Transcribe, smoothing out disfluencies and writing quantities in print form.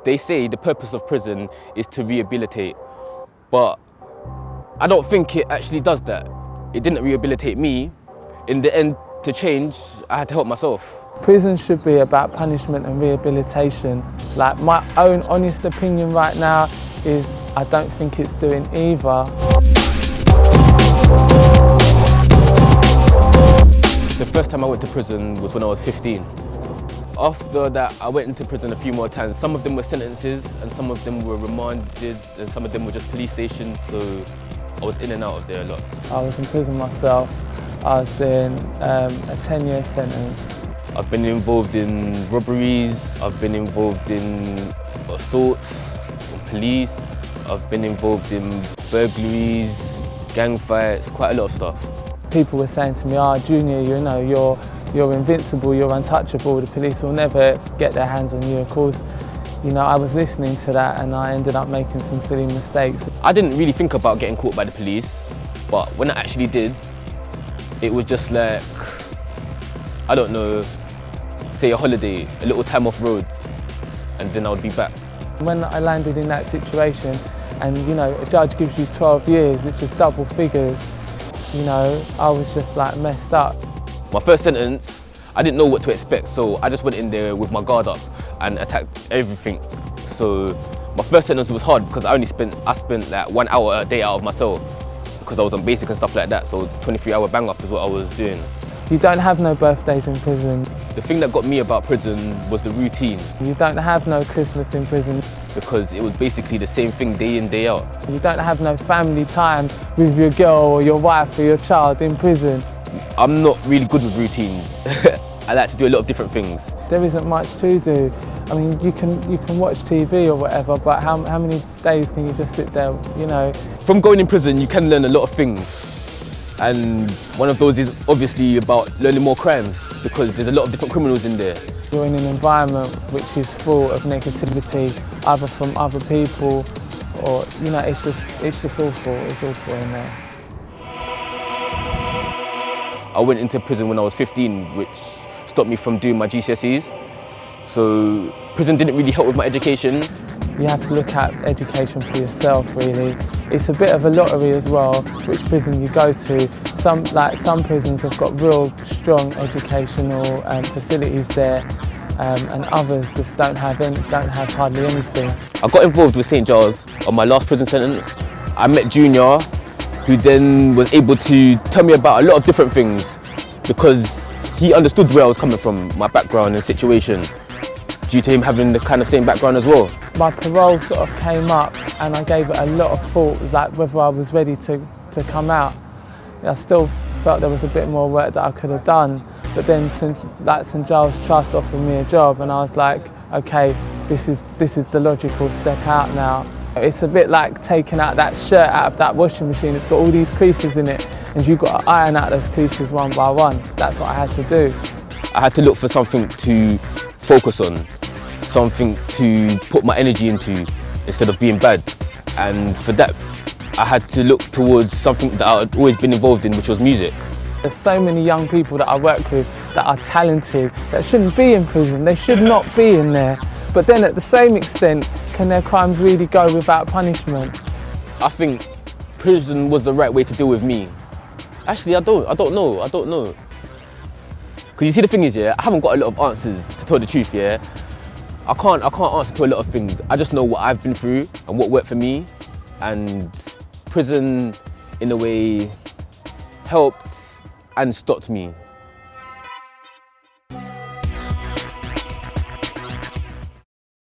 They say the purpose of prison is to rehabilitate, but I don't think it actually does that. It didn't rehabilitate me. In the end, to change, I had to help myself. Prison should be about punishment and rehabilitation. Like, my own honest opinion right now is I don't think it's doing either. The first time I went to prison was when I was 15. After that, I went into prison a few more times. Some of them were sentences, and some of them were remanded, and some of them were just police stations, so I was in and out of there a lot. I was in prison myself. I was doing a 10-year sentence. I've been involved in robberies, I've been involved in assaults, police, I've been involved in burglaries, gang fights, quite a lot of stuff. People were saying to me, Junior, you know, you're invincible, you're untouchable, the police will never get their hands on you. Of course, you know, I was listening to that and I ended up making some silly mistakes. I didn't really think about getting caught by the police, but when I actually did, it was just like, I don't know, say a holiday, a little time off road, and then I would be back. When I landed in that situation and, you know, a judge gives you 12 years, it's just double figures, you know, I was just like messed up. My first sentence, I didn't know what to expect, so I just went in there with my guard up and attacked everything. So my first sentence was hard because I spent like 1 hour a day out of my cell because I was on basic and stuff like that, so 23-hour bang up is what I was doing. You don't have no birthdays in prison. The thing that got me about prison was the routine. You don't have no Christmas in prison. Because it was basically the same thing day in, day out. You don't have no family time with your girl or your wife or your child in prison. I'm not really good with routines. I like to do a lot of different things. There isn't much to do. I mean, you can watch TV or whatever, but how many days can you just sit there, you know? From going in prison, you can learn a lot of things. And one of those is obviously about learning more crimes because there's a lot of different criminals in there. You're in an environment which is full of negativity, either from other people or, you know, it's just awful. It's awful in there. I went into prison when I was 15, which stopped me from doing my GCSEs. So prison didn't really help with my education. You have to look at education for yourself, really. It's a bit of a lottery as well, which prison you go to. Some prisons have got real strong educational facilities there, and others just don't have hardly anything. I got involved with St. Giles on my last prison sentence. I met Junior, who then was able to tell me about a lot of different things because he understood where I was coming from, my background and situation, due to him having the kind of same background as well. My parole sort of came up and I gave it a lot of thought, like whether I was ready to come out. I still felt there was a bit more work that I could have done, but then St. Giles Trust offered me a job and I was like, okay, this is the logical step out now. It's a bit like taking out that shirt out of that washing machine. It's got all these creases in it and you've got to iron out those creases one by one. That's what I had to do. I had to look for something to focus on, something to put my energy into instead of being bad. And for that, I had to look towards something that I'd always been involved in, which was music. There's so many young people that I work with that are talented, that shouldn't be in prison. They should not be in there. But then at the same extent, can their crimes really go without punishment? I think prison was the right way to deal with me. Actually, I don't know. Because you see, the thing is, yeah, I haven't got a lot of answers, to tell the truth, yeah. I can't answer to a lot of things. I just know what I've been through and what worked for me. And prison, in a way, helped and stopped me.